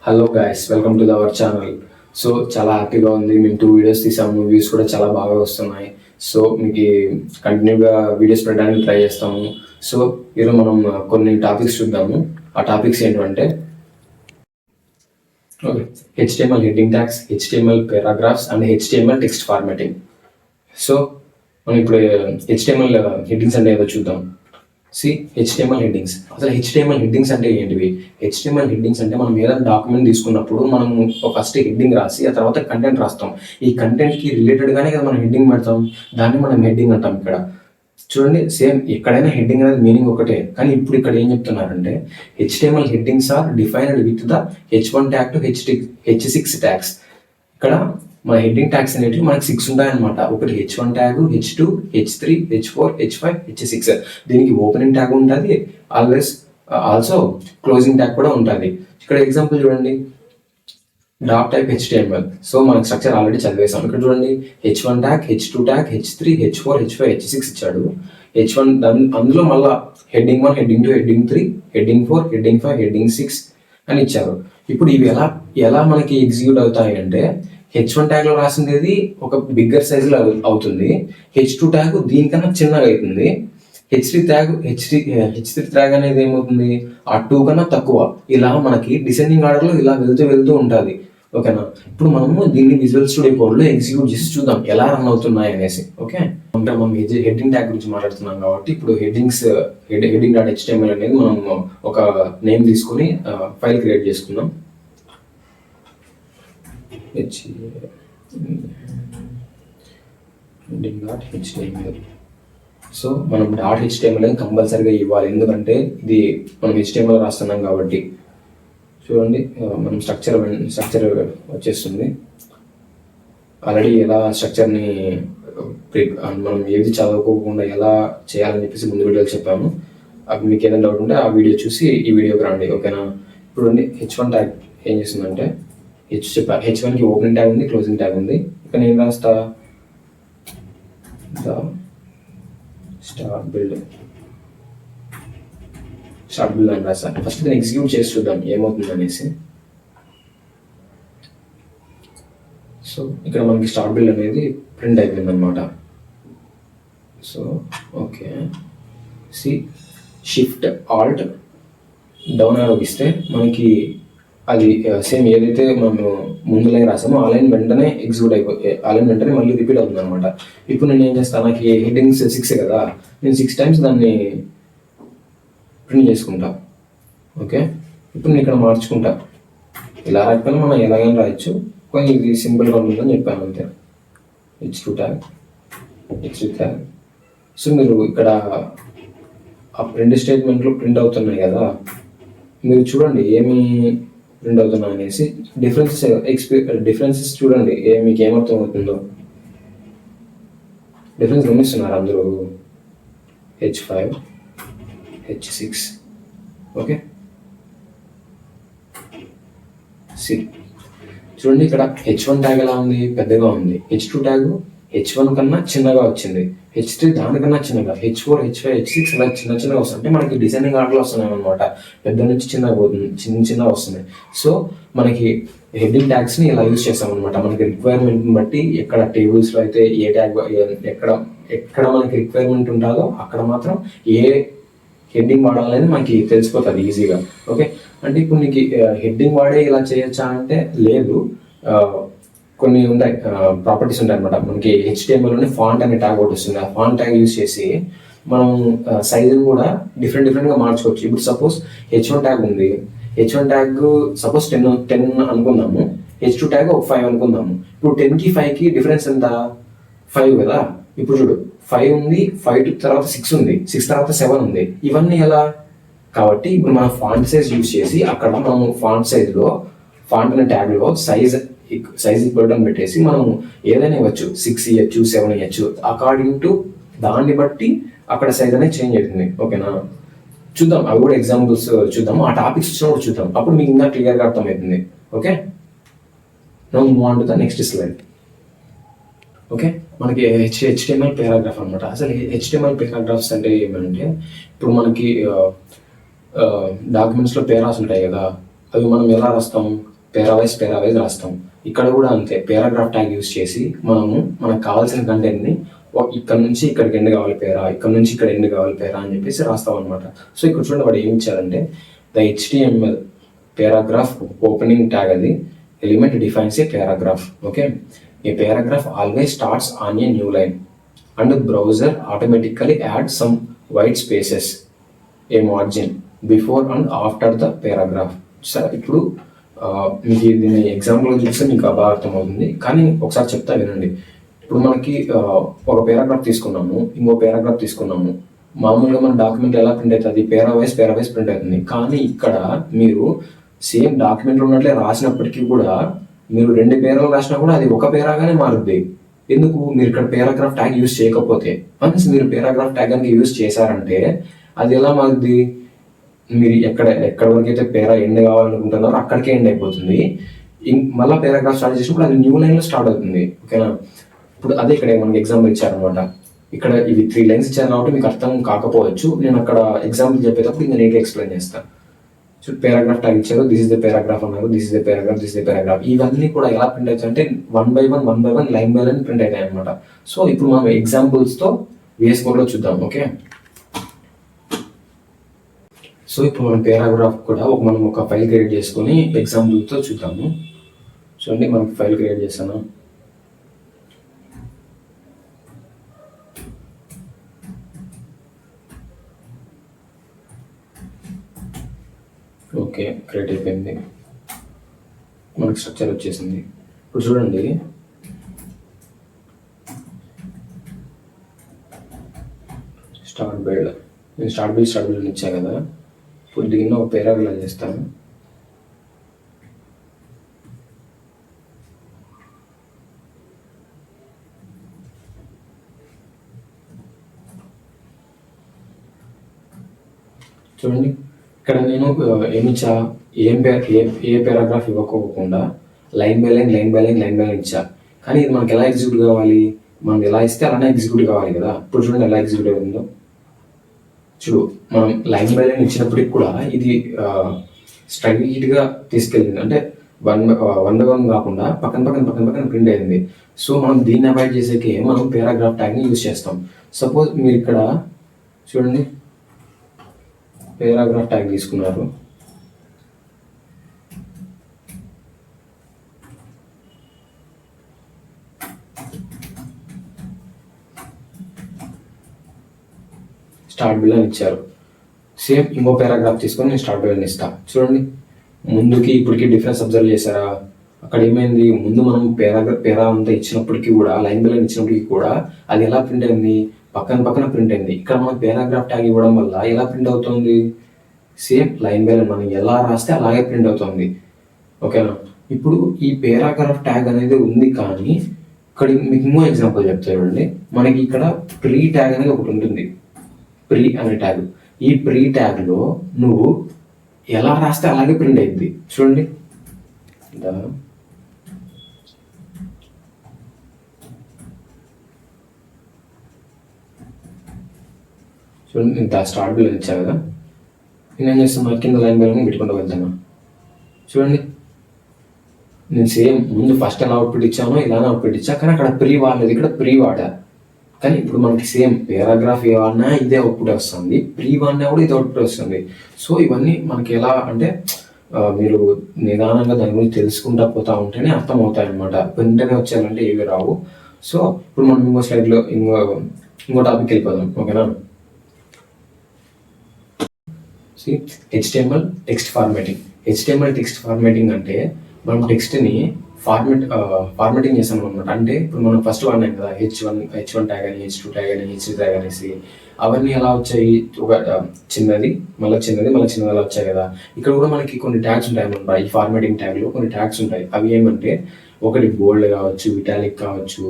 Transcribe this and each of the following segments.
Hello guys, welcome to our channel. So చాలా హ్యాపీగా ఉంది. మేము 2 వీడియోస్ తీసాము, వ్యూస్ కూడా చాలా బాగా వస్తున్నాయి. సో మీకు కంటిన్యూగా వీడియోస్ పెట్టడానికి ట్రై చేస్తాము. సో ఈరోజు మనం కొన్ని టాపిక్స్ చూద్దాము. ఆ టాపిక్స్ ఏంటంటే HTML heading tags, HTML paragraphs and HTML text formatting. So మనం ఇప్పుడు HTML హెడ్డింగ్స్ అంటే ఏదో చూద్దాం. HTML headings. అసలు HTML హెడ్డింగ్స్ అంటే ఏంటివి? HTML హెడ్డింగ్స్ అంటే మనం ఏదైనా డాక్యుమెంట్ తీసుకున్నప్పుడు మనం ఫస్ట్ హెడ్డింగ్ రాసి ఆ తర్వాత కంటెంట్ రాస్తాం. ఈ కంటెంట్కి రిలేటెడ్గానే కదా మనం హెడ్డింగ్ పెడతాం. దాన్ని మనం హెడ్డింగ్ అంటాం. ఇక్కడ చూడండి, సేమ్ ఎక్కడైనా హెడ్డింగ్ అనేది మీనింగ్ ఒకటే, కానీ ఇప్పుడు ఇక్కడ ఏం చెప్తున్నారంటే HTML headings are defined with the H1 tag to H6 tags. ఇక్కడ మన హెడ్డింగ్ ట్యాగ్స్ అనేవి మనకి 6 ఉంటాయన్నమాట. ఒకటి H1 tag, H2, H3, H4, H5, H6. దీనికి ఓపెనింగ్ ట్యాగ్ ఉంటుంది, ఆల్సో క్లోజింగ్ ట్యాగ్ కూడా ఉంటుంది. ఇక్కడ ఎగ్జాంపుల్ చూడండి, డాట్ టైప్ HTML. సో మనకి స్ట్రక్చర్ ఆల్రెడీ చదివేసాం. ఇక్కడ చూడండి, H1 tag, H2 tag, H3, H4, H5, H6 ఇచ్చాడు. H1 అందులో మళ్ళీ heading 1, heading 2, heading 3, heading 4, heading 5, heading 6 అని ఇచ్చారు. ఇప్పుడు ఇవి ఎలా మనకి ఎగ్జిక్యూట్ అవుతాయి అంటే, H1 ట్యాగ్లో రాసింది ఒక బిగ్గర్ సైజులో అవుతుంది, H2 ట్యాగ్ దీనికన్నా చిన్నగా అవుతుంది, H3 ట్యాగ్ అనేది ఏమవుతుంది, ఆ 2 కన్నా తక్కువ. ఇలా మనకి డిసెండింగ్ ఆర్డర్లో ఇలా వెళ్తూ ఉంటుంది. ఓకేనా? ఇప్పుడు మనము దీన్ని విజువల్ స్టూడియో కోడ్లో ఎగ్జిక్యూట్ చేసి చూద్దాం ఎలా రన్ అవుతున్నాయి అనేసి. ఓకే, అంటే మనం హెడ్డింగ్ ట్యాగ్ గురించి మాట్లాడుతున్నాం కాబట్టి ఇప్పుడు హెడ్డింగ్ డాట్ HTML అనేది మనం ఒక నేమ్ తీసుకొని ఫైల్ క్రియేట్ చేసుకుందాం. Heading dot HTML. సో మనం డాట్ HTML కంపల్సరీగా ఇవ్వాలి, ఎందుకంటే ఇది మనం HTML రాస్తున్నాం కాబట్టి. చూడండి, మనం స్ట్రక్చర్ వచ్చేస్తుంది. ఆల్రెడీ ఎలా స్ట్రక్చర్ని మనం ఏది చదువుకోకుండా ఎలా చేయాలని చెప్పేసి ముందు వీడియోలో చెప్పాము. అవి మీకు ఏదైనా డౌట్ ఉంటే ఆ వీడియో చూసి ఈ వీడియోకి రండి. ఓకేనా? ఇప్పుడు H1 ట్యాగ్ ఏం చేస్తుందంటే, H1కి ఓపెనింగ్ ట్యాగ్ ఉంది, క్లోజింగ్ ట్యాగ్ ఉంది. ఇక్కడ నేను రాస్తా స్టార్ట్ బిల్డ్ అని రాస్తాను. ఫస్ట్ దీన్ని ఎగ్జిక్యూట్ చేసి చూద్దాం ఏమవుతుంది అనేసి. సో ఇక్కడ మనకి స్టార్ట్ బిల్డ్ అనేది ప్రింట్ అయిపోయింది అనమాట. So okay, shift Alt down ఆరో ఇస్తే మనకి అది సేమ్ ఏదైతే మనం ముందు లైన్ రాసామో ఆ లైన్ వెంటనే ఎగ్జిక్యూట్ అయిపోతే ఆ లైన్ వెంటనే మళ్ళీ రిపీట్ అవుతుంది అనమాట. ఇప్పుడు నేను ఏం చేస్తాను, నాకు హెడ్డింగ్స్ 6 కదా, నేను 6 టైమ్స్ దాన్ని ప్రింట్ చేసుకుంటా. ఓకే, ఇప్పుడు నేను ఇక్కడ మార్చుకుంటా. ఇలా రాకపోయినా మనం ఎలాగైనా రాయొచ్చు, కానీ ఇది సింపుల్గా ఉంటుందని చెప్పాను అంతే. H2 tag, H3 tag. So మీరు ఇక్కడ ఆ ప్రింట్ స్టేట్మెంట్లో ప్రింట్ అవుతున్నాయి కదా, మీరు చూడండి ఏమి ప్రింట్ అవుతున్నాయి అనేసి. డిఫరెన్సెస్ చూడండి, మీకు ఏమర్థం అవుతుందో. డిఫరెన్స్ గమనిస్తున్నారు అందరూ? H5, H6. ఓకే, చూడండి ఇక్కడ H1 ట్యాగ్ ఎలా ఉంది, పెద్దగా ఉంది. H2 ట్యాగ్ H1 కన్నా చిన్నగా వచ్చింది, H3 దానికన్నా చిన్నగా, H4, H5, H6 అలా చిన్నగా వస్తుంది. అంటే మనకి డిజైనింగ్ ఆర్డర్లో వస్తున్నాయి అనమాట. పెద్ద నుంచి చిన్నగా పోతుంది, చిన్నగా వస్తున్నాయి. సో మనకి హెడ్డింగ్ ట్యాగ్స్ని ఇలా యూజ్ చేస్తాం అనమాట. మనకి రిక్వైర్మెంట్ని బట్టి ఎక్కడ టేబుల్స్లో అయితే ఏ ట్యాగ్ ఎక్కడ మనకి రిక్వైర్మెంట్ ఉంటుందో అక్కడ మాత్రం ఏ హెడ్డింగ్ వాడాలనేది మనకి తెలిసిపోతుంది ఈజీగా. ఓకే, అంటే ఇప్పుడు నీకు హెడ్డింగ్ వాడే ఇలా చేయొచ్చా అంటే లేదు. కొన్ని ఉంటాయి, ప్రాపర్టీస్ ఉంటాయి అనమాట. మనకి HTMLలోనే ఫాంట్ అనే ట్యాగ్ ఒకటి వస్తుంది. ఆ ఫాంట్ ట్యాగ్ యూజ్ చేసి మనం సైజుని కూడా డిఫరెంట్గా మార్చుకోవచ్చు. ఇప్పుడు సపోజ్ H1 ట్యాగ్ ఉంది, H1 ట్యాగ్ సపోజ్ 10 అనుకుందాము, H2 ట్యాగ్ ఒక 5 అనుకుందాము. ఇప్పుడు 10కి 5కి డిఫరెన్స్ ఎంత? 5 కదా. ఇప్పుడు చూడు, 5 ఉంది, 5 తర్వాత 6 ఉంది, 6 తర్వాత 7 ఉంది. ఇవన్నీ ఎలా? కాబట్టి ఇప్పుడు మనం ఫాంట్ సైజ్ యూజ్ చేసి అక్కడ మనం ఫాంట్ సైజ్లో ఫాంట్ అనే ట్యాగ్లో సైజ్ ఈక్వల్ టు పెట్టేసి మనం ఏదైనా ఇవ్వచ్చు, 6 ఇవ్వచ్చు, 7 ఇవ్వచ్చు. అకార్డింగ్ టు దాన్ని బట్టి అక్కడ సైజ్ అనేది చేంజ్ అవుతుంది. ఓకేనా? చూద్దాం, అవి కూడా ఎగ్జాంపుల్స్ చూద్దాం. ఆ టాపిక్స్ వచ్చినప్పుడు చూద్దాం, అప్పుడు మీకు ఇంకా క్లియర్గా అర్థమవుతుంది. Okay, now move on to the next slide. Okay, మనకి HTML పారాగ్రాఫ్ అనమాట. అసలు HTML పారాగ్రాఫ్స్ అంటే ఏమంటే, ఇప్పుడు మనకి డాక్యుమెంట్స్లో పేరాస్ ఉంటాయి కదా, అవి మనం ఎలా రాస్తాం, పేరావైజ్ రాస్తాం. ఇక్కడ కూడా అంతే, పేరాగ్రాఫ్ ట్యాగ్ యూస్ చేసి మనకు కావాల్సిన కంటెంట్ని ఇక్కడ నుంచి ఇక్కడికి ఎండ్ కావాలి పేరా, ఇక్కడ నుంచి ఇక్కడ ఎండ్ కావాలి పేరా అని చెప్పేసి రాస్తాం అనమాట. సో ఇక్కడ చూడండి వాడు ఏం ఇచ్చారంటే, the HTML paragraph opening tag అది element defines a paragraph. Okay, a paragraph always starts on a new line and the browser automatically adds some white spaces, a margin before and after the paragraph. సరే, ఇప్పుడు మీకు దీన్ని ఎగ్జాంపుల్గా చూస్తే మీకు బాగా అర్థమవుతుంది, కానీ ఒకసారి చెప్తా వినండి. ఇప్పుడు మనకి ఒక పేరాగ్రాఫ్ తీసుకున్నాము, ఇంకో పేరాగ్రాఫ్ తీసుకున్నాము. మామూలుగా మన డాక్యుమెంట్ ఎలా ప్రింట్ అవుతుంది, పేరావైజ్ ప్రింట్ అవుతుంది. కానీ ఇక్కడ మీరు సేమ్ డాక్యుమెంట్లో ఉన్నట్లే రాసినప్పటికీ కూడా మీరు 2 పేరాలు రాసినా కూడా అది ఒక పేరాగానే మారుద్ది. ఎందుకు, మీరు ఇక్కడ పేరాగ్రాఫ్ ట్యాగ్ యూజ్ చేయకపోతే. వన్స్ మీరు పేరాగ్రాఫ్ ట్యాగ్ కనుక యూజ్ చేశారంటే అది ఎలా మారుద్ది, మీరు ఎక్కడ వరకు అయితే పేరా ఎండ్ కావాలనుకుంటున్నారో అక్కడికే ఎండ్ అయిపోతుంది. మళ్ళీ పేరాగ్రాఫ్ స్టార్ట్ చేసినప్పుడు అది న్యూ లైన్లో స్టార్ట్ అవుతుంది. ఓకేనా, ఇప్పుడు అదే ఇక్కడ మనకి ఎగ్జాంపుల్ ఇచ్చారనమాట. ఇక్కడ ఇవి 3 లైన్స్ ఇచ్చారు కాబట్టి మీకు అర్థం కాకపోవచ్చు. నేను అక్కడ ఎగ్జాంపుల్ చెప్పేటప్పుడు ఇంకా నీట్గా ఎక్స్ప్లెయిన్ చేస్తాను. సో పేరాగ్రాఫ్ ట్యాగ్ ఇచ్చారు, దిస్ ఇస్ ద పేరాగ్రాఫ్ అన్నారు, దిస్ ఇస్ ద పేరాగ్రాఫ్. ఇవన్నీ కూడా ఎలా ప్రింట్ అవుతాయి అంటే 1 by 1 line by line print అవుతాయి అనమాట. సో ఇప్పుడు మనం ఎగ్జాంపుల్స్తో VS Codeలో చూద్దాం. ఓకే, సో ఇప్పుడు మనం పేరాగ్రాఫ్ కూడా మనం ఒక ఫైల్ క్రియేట్ చేసుకొని ఎగ్జాంపుల్తో చూద్దాము. చూడండి, మనం ఫైల్ క్రియేట్ చేస్తాను. ఓకే, క్రియేట్ అయిపోయింది, మనకి స్ట్రక్చర్ వచ్చేసింది. ఇప్పుడు చూడండి, స్టార్ట్ బిల్డ్ అని ఇచ్చా కదా. ఇప్పుడు దీన్ని ఒక పేరాగ్రాఫ్ చేస్తాను. చూడండి, ఇక్కడ నేను ఏమిచ్చా, ఏ పేరాగ్రాఫ్ ఇవ్వకోకుండా లైన్ బై లైన్ ఇచ్చా. కానీ ఇది మనకి ఎలా ఎగ్జిక్యూట్ కావాలి, మనం ఎలా ఇస్తే అలానే ఎగ్జిక్యూట్ కావాలి కదా. ఇప్పుడు చూడండి ఎలా ఎగ్జిక్యూట్ అయిందో. చూడు, మనం లైన్ బై లైన్ ఇచ్చినప్పటికి కూడా ఇది స్ట్రైట్గా తీసుకెళ్ళింది, అంటే వన్ బై వన్ కాకుండా పక్కన ప్రింట్ అయింది. సో మనం దీన్ని అవాయిడ్ చేసేకి మనం పేరాగ్రాఫ్ ట్యాగ్ని యూజ్ చేస్తాం. సపోజ్ మీరు ఇక్కడ చూడండి, పేరాగ్రాఫ్ ట్యాగ్ తీసుకున్నారు. స్టార్ట్ బిల్ అని ఇచ్చారు. సేమ్ ఇంకో పేరాగ్రాఫ్ తీసుకొని నేను స్టార్ట్ బిల్ అని ఇస్తా. చూడండి, ముందుకి ఇప్పటికి డిఫరెన్స్ అబ్జర్వ్ చేశారా? అక్కడ ఏమైంది, ముందు మనం పేరా అంతా ఇచ్చినప్పటికీ కూడా, లైన్ బై లైన్ ఇచ్చినప్పటికీ కూడా అది ఎలా ప్రింట్ అయింది, పక్కన ప్రింట్ అయింది. ఇక్కడ మనం పేరాగ్రాఫ్ ట్యాగ్ ఇవ్వడం వల్ల ఎలా ప్రింట్ అవుతుంది, సేమ్ లైన్ బై లైన్ మనం ఎలా రాస్తే అలాగే ప్రింట్ అవుతుంది. ఓకేనా, ఇప్పుడు ఈ పేరాగ్రాఫ్ ట్యాగ్ అనేది ఉంది, కానీ ఇక్కడ మీకు ఇంకో ఎగ్జాంపుల్ చెప్తా చూడండి. మనకి ఇక్కడ ప్రీ ట్యాగ్ అనేది ఒకటి ఉంటుంది, ప్రీ అనే ట్యాగ్. ఈ ప్రీ ట్యాగ్లో నువ్వు ఎలా రాస్తే అలాగే ప్రింట్ అయింది. చూడండి, చూడండి, ఇంత స్టార్ట్ బిల్ ఇచ్చా కదా. నేనేం చేస్తాను, కింద లైన్ బై లైన్ పెట్టుకుంటూ వెళ్తాను. చూడండి, నేను సేమ్ ముందు ఫస్ట్ ఎలా అవుట్పుట్ ఇచ్చానో ఇలానే అవుట్పుట్ ఇచ్చా, కానీ అక్కడ ప్రీ వాడలేదు, ఇక్కడ ప్రీ వాడా. కానీ ఇప్పుడు మనకి సేమ్ పేరాగ్రాఫ్ ఏమన్నా ఇదే అవుట్పుట్ వస్తుంది, ప్రీ వాడినా కూడా ఇదే అవుట్పుట్ వస్తుంది. సో ఇవన్నీ మనకి ఎలా అంటే మీరు నిదానంగా దాని గురించి తెలుసుకుంటా పోతా ఉంటేనే అర్థం అవుతాయి అనమాట. వెంటనే వచ్చారంటే ఏవి రావు. సో ఇప్పుడు మనం ఇంకో స్లైడ్లో ఇంకో టాపిక్ వెళ్ళిపోదాం. ఓకేనా, HTML టెక్స్ట్ ఫార్మాటింగ్ అంటే మనం టెక్స్ట్ని ఫార్మాటింగ్ చేస్తాం అనమాట. అంటే ఇప్పుడు మనం ఫస్ట్ వాడినాం కదా, H1 ట్యాగ్ అని, H2 ట్యాగ్ అని, H3 ట్యాగ్ అనేసి. అవన్నీ ఎలా వచ్చాయి, ఒక చిన్నది మళ్ళీ చిన్నది అలా వచ్చాయి కదా. ఇక్కడ కూడా మనకి కొన్ని ట్యాగ్స్ ఉంటాయి అనమాట. ఈ ఫార్మాటింగ్ ట్యాగ్లో కొన్ని ట్యాగ్స్ ఉంటాయి. అవి ఏమంటే, ఒకటి బోల్డ్ కావచ్చు, ఇటాలిక్ కావచ్చు,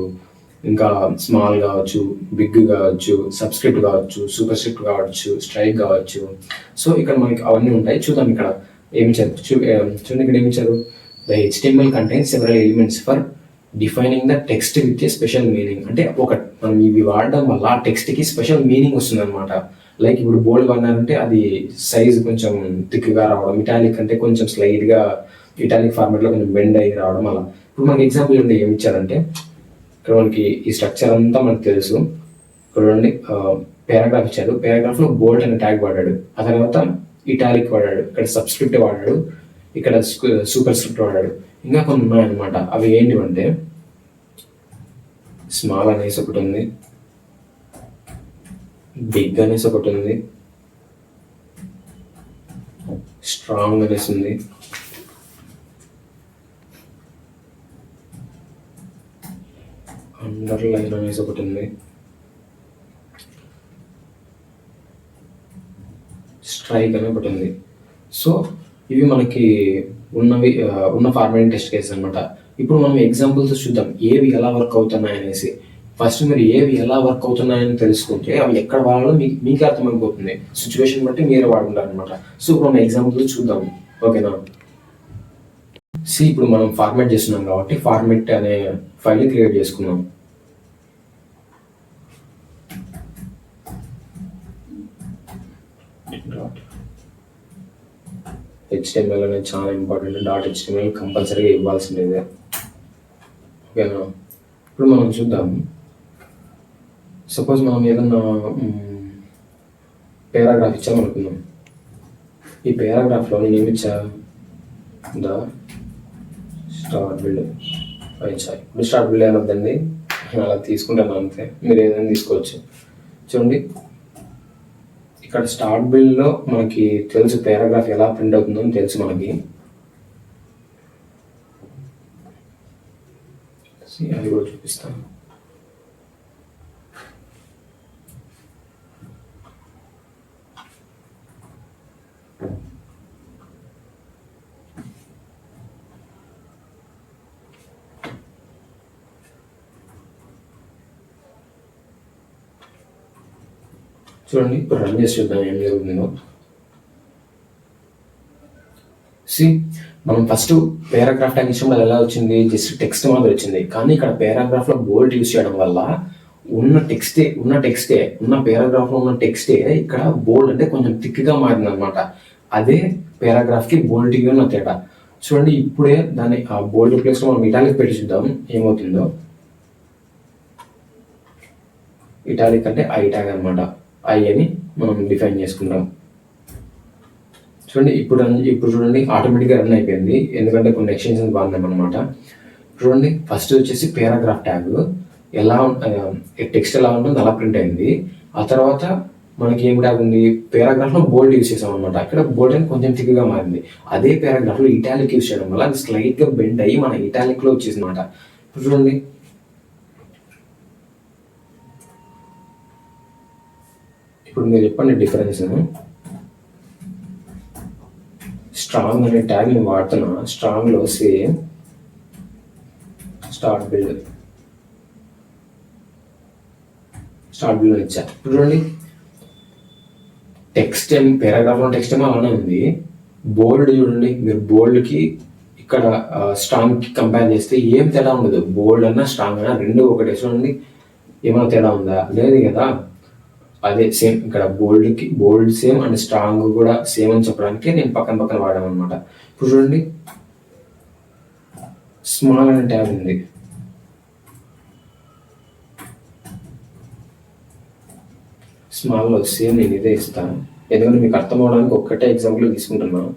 ఇంకా స్మాల్ కావచ్చు, బిగ్ కావచ్చు, సబ్స్క్రిప్ట్ కావచ్చు, సూపర్ స్క్రిప్ట్ కావచ్చు, స్ట్రైక్ కావచ్చు. సో ఇక్కడ మనకి అవన్నీ ఉంటాయి. చూద్దాం ఇక్కడ ఏమి ఇచ్చారు. చూడండి, ఇక్కడ ఏమి ఇచ్చారు, the HTML contains several elements for defining the text with a special meaning. అంటే మనం ఇవి వాడడం వల్ల టెక్స్ట్కి స్పెషల్ మీనింగ్ వస్తుంది అనమాట. లైక్ ఇప్పుడు బోల్డ్ అన్నారంటే అది సైజ్ కొంచెం థిక్గా రావడం, ఇటాలిక్ అంటే కొంచెం స్లైట్గా ఇటాలిక్ ఫార్మాట్లో కొంచెం బెండ్ అయ్యి రావడం అలా. ఇప్పుడు మనకి ఎగ్జాంపుల్ ఏంటి ఏమి ఇచ్చారంటే, ఇక్కడ మనకి ఈ స్ట్రక్చర్ అంతా మనకు తెలుసు. చూడండి, పారాగ్రాఫ్ ఇచ్చారు, పారాగ్రాఫ్లో బోల్డ్ అనే ట్యాగ్ వాడాడు, ఆ తర్వాత ఇటాలిక్ వాడాడు, ఇక్కడ సబ్స్క్రిప్ట్ వాడాడు, ఇక్కడ సూపర్ స్క్రిప్ట్ వాడాడు, ఇంకా కొన్ని ఉన్నాయన్నమాట. అవి ఏంటివంటే స్మాల్ అనేసి ఒకటి ఉంది, బిగ్ అనేసి ఒకటి ఉంది, స్ట్రాంగ్ అనేసి ఉంది, అండర్లైన్ అనేసి ఒకటి ఉంది, స్ట్రైక్ అని ఒకటి ఉంది. సో ఇవి మనకి ఉన్న ఫార్మాటింగ్ టెస్ట్ కేసెస్ అనమాట. ఇప్పుడు మనం ఎగ్జాంపుల్స్ చూద్దాం ఏవి ఎలా వర్క్ అవుతున్నాయి అనేసి. ఫస్ట్ మీరు ఏవి ఎలా వర్క్ అవుతున్నాయని తెలుసుకుంటే అవి ఎక్కడ వాడాలో మీకు అర్థమైపోతుంది. సిచ్యువేషన్ బట్టి మీరే వాడుకుంటారు అనమాట. సో ఇప్పుడు మనం ఎగ్జాంపుల్స్ చూద్దాం, ఓకేనా. ఇప్పుడు మనం ఫార్మాట్ చేస్తున్నాం కాబట్టి ఫార్మాట్ అనే ఫైల్ని క్రియేట్ చేసుకున్నాం. HTML అనేది చాలా ఇంపార్టెంట్. .html కంపల్సరీగా ఇవ్వాల్సిందే, ఓకేనా. ఇప్పుడు మనం చూద్దాం, సపోజ్ మనం ఏదన్నా పారాగ్రాఫ్ ఇచ్చామనుకుందాం. ఈ పారాగ్రాఫ్లో నేను ఏమి ఇచ్చా, ద స్టార్ట్ బిల్డ్ ఇచ్చా. ఇప్పుడు స్టార్ట్ బిల్డ్ ఏమవుతుందండి, అలా తీసుకుంటాను అంతే, మీరు ఏదైనా తీసుకోవచ్చు. చూడండి, ఇక్కడ స్టార్ట్ బిల్డ్లో మనకి తెలుసు పారాగ్రాఫ్ ఎలా ప్రింట్ అవుతుందో అని తెలుసు మనకి. అది కూడా చూపిస్తాను. చూడండి, ఇప్పుడు రన్ చేసి చూద్దాం ఏం జరుగుతుందో. మనం ఫస్ట్ పారాగ్రాఫ్ ట్యాగ్ ఇచ్చినప్పుడు అది ఎలా వచ్చింది, జస్ట్ టెక్స్ట్ మాత్రం వచ్చింది. కానీ ఇక్కడ పారాగ్రాఫ్లో బోల్డ్ యూస్ చేయడం వల్ల ఉన్న పారాగ్రాఫ్లో ఉన్న టెక్స్టే ఇక్కడ బోల్డ్ అంటే కొంచెం థిక్గా మారింది అనమాట. అదే పారాగ్రాఫ్కి బోల్డ్కి ఉన్న తేడా. చూడండి, ఇప్పుడే దాన్ని ఆ బోల్డ్ ప్లేస్లో మనం ఇటాలిక్ పెట్టి చూద్దాం ఏమవుతుందో. ఇటాలిక్ అంటే ఐ ట్యాగ్ అనమాట, ఐ అని మనం డిఫైన్ చేసుకుంటాం. చూడండి, ఇప్పుడు చూడండి ఆటోమేటిక్గా రన్ అయిపోయింది, ఎందుకంటే కొన్ని ఎక్స్టెన్షన్స్ వాడినాం అనమాట. చూడండి, ఫస్ట్ వచ్చేసి పారాగ్రాఫ్ ట్యాగ్ ఎలా టెక్స్ట్ ఎలా ఉంటుందో అలా ప్రింట్ అయింది. ఆ తర్వాత మనకి ఏం ట్యాగ్ ఉంది, పారాగ్రాఫ్లో బోల్డ్ యూస్ చేసాం అనమాట. అక్కడ బోల్డ్ అని కొంచెం థిక్గా మారింది. అదే పారాగ్రాఫ్లో ఇటాలిక్ యూస్ చేయడం వల్ల అది స్లైట్గా బెండ్ అయ్యి మన ఇటాలిక్లో వచ్చేసి అనమాట. ఇప్పుడు చూడండి, ఇప్పుడు మీరు చెప్పండి డిఫరెన్స్. స్ట్రాంగ్ అనే ట్యాగ్ నేను వాడుతున్నా, స్ట్రాంగ్లో సేమ్ స్టార్ట్ బిల్డ్ ఇచ్చా. ఇప్పుడు చూడండి, టెక్స్ట్ పారాగ్రాఫ్లో టెక్స్ట్ ఏమో అలానే ఉంది. బోల్డ్ చూడండి, మీరు బోల్డ్కి ఇక్కడ స్ట్రాంగ్కి కంపేర్ చేస్తే ఏం తేడా ఉండదు. బోల్డ్ అన్నా స్ట్రాంగ్ అన్నా రెండు ఒకటే. చూడండి, ఏమైనా తేడా ఉందా, లేదు కదా. అదే సేమ్, ఇక్కడ బోల్డ్ సేమ్ అండ్ స్ట్రాంగ్ కూడా సేమ్ అని చెప్పడానికి నేను పక్కన వాడాను అనమాట. ఇప్పుడు చూడండి, స్మాల్ అనే ట్యాబ్ ఉంది. స్మాల్లో సేమ్ నేను ఇదే ఇస్తాను, ఎందుకంటే మీకు అర్థం అవడానికి ఒక్కటే ఎగ్జాంపుల్ తీసుకుంటున్నాను.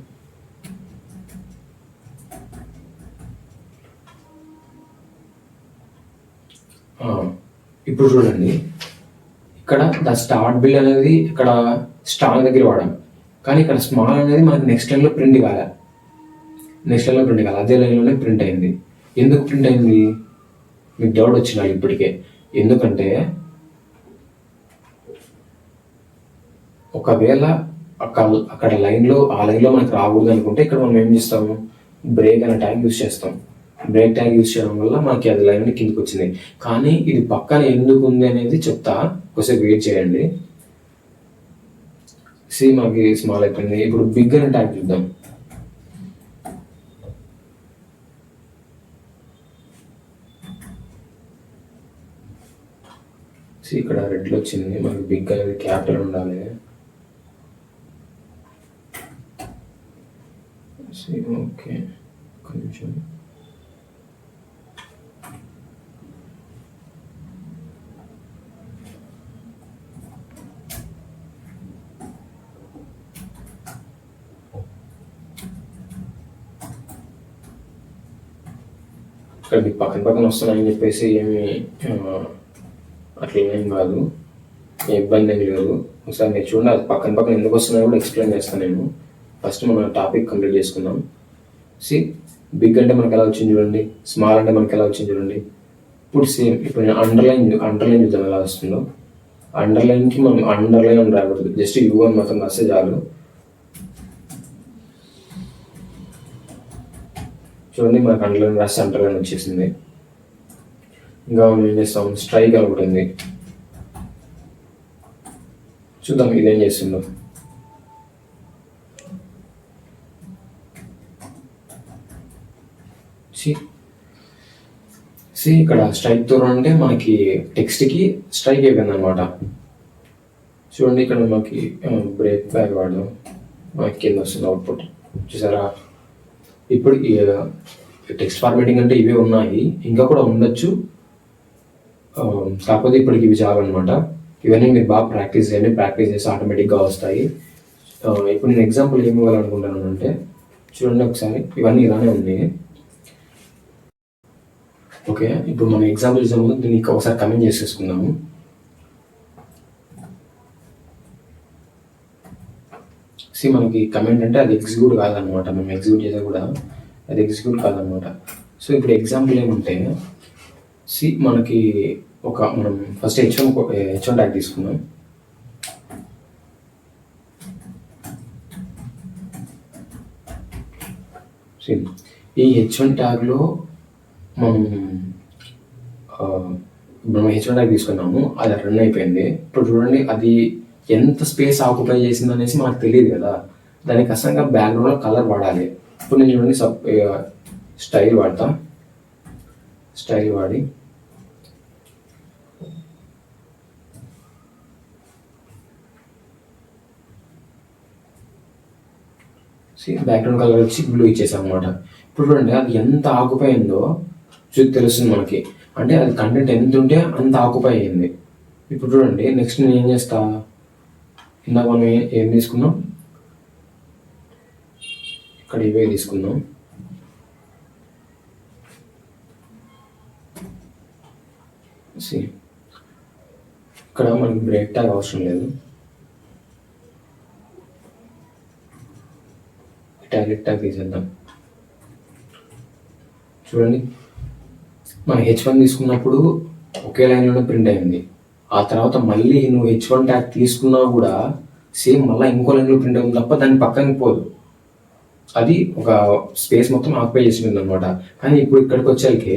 ఇప్పుడు చూడండి, ఇక్కడ ద స్టార్ట్ బిల్డ్ అనేది ఇక్కడ స్ట్రాంగ్ దగ్గర వాడాం, కానీ ఇక్కడ స్మాల్ అనేది మనకి నెక్స్ట్ లైన్లో ప్రింట్ కాలే. అదే లైన్లోనే ప్రింట్ అయింది. ఎందుకు ప్రింట్ అయింది మీకు డౌట్ వచ్చినా ఇప్పటికే. ఎందుకంటే ఒకవేళ అక్కడ ఆ లైన్లో మనకు రాకూడదు అనుకుంటే ఇక్కడ మనం ఏం చేస్తాము, బ్రేక్ అనే ట్యాగ్ యూస్ చేస్తాం. బ్రేక్ ట్యాగ్ యూస్ చేయడం వల్ల మనకి అది లైన్ కిందకి వచ్చింది. కానీ ఇది పక్కన ఎందుకు ఉంది అనేది చెప్తా, ఒకసారి వెయిట్ చేయండి. మనకి స్మాల్ అయిపోయింది. ఇప్పుడు బిగ్ అనే ట్యాగ్ చూద్దాం. ఇక్కడ రెడ్లో వచ్చింది. మనకి బిగ్ అనేది క్యాపిటల్ ఉండాలి. ఓకే, ఒక నిమిషం. ఇక్కడ మీకు పక్కన పక్కన వస్తున్నాయని చెప్పేసి ఏమి అట్లా ఏం కాదు, ఏ ఇబ్బంది ఏం లేదు. ఒకసారి మీరు చూడండి, అది పక్కన పక్కన ఎందుకు వస్తున్నాయో కూడా ఎక్స్ప్లెయిన్ చేస్తాను నేను. ఫస్ట్ మనం టాపిక్ కంప్లీట్ చేసుకుందాం. బిగ్ అంటే మనకి ఎలా వచ్చింది చూడండి, స్మాల్ అంటే మనకి ఎలా వచ్చింది చూడండి. ఇప్పుడు సేమ్, ఇప్పుడు నేను అండర్లైన్ చూద్దాం ఎలా వస్తుందో. అండర్లైన్కి మనం అండర్లైన్ అని రాకూడదు, జస్ట్ యూ అని మాత్రం రాస్తే చాలు. చూడండి, మనకు అండర్లైన్ రాస్తే అండర్లైన్ వచ్చేసింది. ఇంకా మనం ఏం చేస్తాం, స్ట్రైక్ అని ఒకటి ఉంది, చూద్దాం ఇదేం చేస్తుందో. ఇక్కడ స్ట్రైక్ తో అంటే మనకి టెక్స్ట్కి స్ట్రైక్ అయిపోయింది అనమాట. చూడండి, ఇక్కడ మనకి బ్రేక్ బ్యాక్ వాడదాం, మనకి కింద వస్తుంది అవుట్పుట్, చూసారా. ఇప్పుడు టెక్స్ట్ ఫార్మేటింగ్ అంటే ఇవే ఉన్నాయి, ఇంకా కూడా ఉండొచ్చు, కాకపోతే ఇప్పటికి ఇవి చాలన్నమాట. ఇవన్నీ మీరు బాగా ప్రాక్టీస్ చేయండి, ప్రాక్టీస్ చేసి ఆటోమేటిక్గా వస్తాయి. ఇప్పుడు నేను ఎగ్జాంపుల్ ఏమి ఇవ్వాలనుకుంటున్నాను అంటే, చూడండి ఒకసారి, ఇవన్నీ ఇలానే ఉన్నాయి. ఓకే, ఇప్పుడు మనం ఎగ్జాంపుల్ చేసే ముందు దీనికి ఒకసారి కమెంట్ చేసేసుకుందాము. మనకి కమెంట్ అంటే అది ఎగ్జిక్యూట్ కాదనమాట, మేము ఎగ్జిక్యూట్ చేసే కూడా అది ఎగ్జిక్యూట్ కాదనమాట. సో ఇప్పుడు ఎగ్జాంపుల్ ఏమంటే, మనకి మనం ఫస్ట్ హెచ్1 ట్యాగ్ తీసుకున్నాం. ఈ హెచ్1 ట్యాగ్లో మనం హెచ్1 ట్యాగ్ తీసుకున్నాము, అది రన్ అయిపోయింది. ఇప్పుడు చూడండి, అది ఎంత స్పేస్ ఆక్యుపై చేసింది అనేసి మనకు తెలియదు కదా, దానికి ఖచ్చితంగా బ్యాక్గ్రౌండ్లో కలర్ వాడాలి. ఇప్పుడు నేను చూడండి స్టైల్ వాడతా, స్టైల్ వాడి బ్యాక్గ్రౌండ్ కలర్ వచ్చి బ్లూ ఇచ్చేసాం అనమాట. ఇప్పుడు చూడండి, అది ఎంత ఆక్యుపై అయిందో తెలుస్తుంది మనకి, అంటే అది కంటెంట్ ఎంత ఉంటే అంత ఆక్యుపై అయ్యింది. ఇప్పుడు చూడండి, నెక్స్ట్ నేను ఏం చేస్తా, ఇందాక మనం ఏం తీసుకున్నాం, ఇక్కడ ఇవే తీసుకుందాం. ఇక్కడ మనకి బ్రేక్ ట్యాగ్ అవసరం లేదు, టార్గెట్ ట్యాగ్ తీసేద్దాం. చూడండి, మనం హెచ్1 తీసుకున్నప్పుడు ఒకే లైన్లోనే ప్రింట్ అయింది. ఆ తర్వాత మళ్ళీ నువ్వు హెచ్1 ట్యాగ్ తీసుకున్నా కూడా సేమ్ మళ్ళీ ఇంకో లైన్లో ప్రింట్ అవుతుంది తప్ప దాన్ని పక్కనకి పోదు. అది ఒక స్పేస్ మొత్తం ఆక్యుపై చేసింది అనమాట. కానీ ఇప్పుడు ఇక్కడికి వచ్చేకి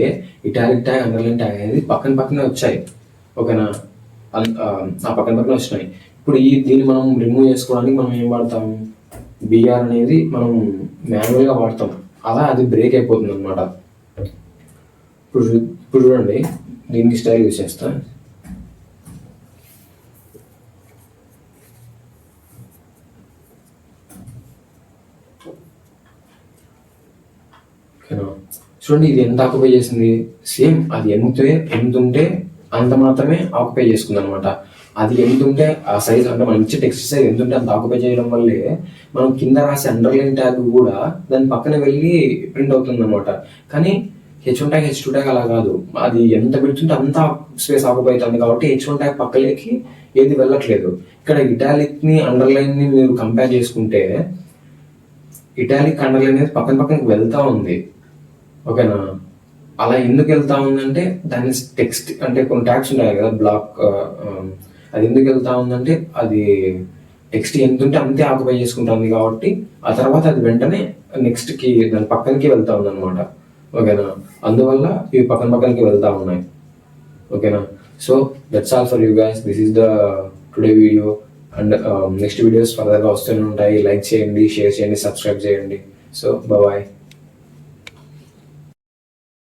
ఇటాలిక్ ట్యాగ్, అండర్లైన్ ట్యాగ్ అనేది పక్కనే వచ్చాయి. ఓకేనా, ఆ పక్కన వచ్చినాయి. ఇప్పుడు దీన్ని మనం రిమూవ్ చేసుకోవడానికి మనం ఏం వాడతాం, బిఆర్ అనేది మనం మాన్యువల్గా వాడతాం, అలా అది బ్రేక్ అయిపోతుంది అనమాట. ఇప్పుడు చూడండి, దీనికి స్టైల్ యూజ్ చేస్తా. చూడండి, ఇది ఎంత ఆక్యుపై చేసింది, సేమ్ అది ఎంత ఉంటే అంత మాత్రమే ఆక్యుపై చేసుకుంది అనమాట. అది ఎంత ఉంటే ఆ సైజ్, అంటే మనం ఇచ్చే టెక్స్ట్ సైజ్ ఎంత ఉంటే అంత ఆక్యుపై చేయడం వల్లే మనం కింద రాసే అండర్లైన్ ట్యాగ్ కూడా దాని పక్కన వెళ్ళి ప్రింట్ అవుతుంది అనమాట. కానీ హెచ్1 ట్యాగ్, హెచ్2 ట్యాగ్ అలా కాదు, అది ఎంత పెడుతుంటే అంత స్పేస్ ఆక్యుపై అవుతుంది కాబట్టి హెచ్1 ట్యాగ్ పక్కలేకి ఏది వెళ్ళట్లేదు. ఇక్కడ ఇటాలిక్ని అండర్లైన్ని మీరు కంపేర్ చేసుకుంటే ఇటాలిక్ అండర్లైన్ అనేది పక్కనకి వెళ్తూ ఉంది. ఓకేనా, అలా ఎందుకు వెళ్తా ఉందంటే దాని టెక్స్ట్ అంటే కొన్ని ట్యాగ్స్ ఉంటాయి కదా బ్లాక్, అది ఎందుకు వెళ్తా ఉందంటే అది టెక్స్ట్ ఎంత ఉంటే అంతే ఆక్యుపై చేసుకుంటుంది కాబట్టి ఆ తర్వాత అది వెంటనే నెక్స్ట్కి దాని పక్కనకి వెళ్తా ఉంది అనమాట. ఓకేనా, అందువల్ల ఇవి పక్కనకి వెళ్తా ఉన్నాయి. ఓకేనా, so that's all for you guys, this is the today video. And next videos ఫర్దర్గా వస్తూనే ఉంటాయి. లైక్ చేయండి, షేర్ చేయండి, సబ్స్క్రైబ్ చేయండి. So bye.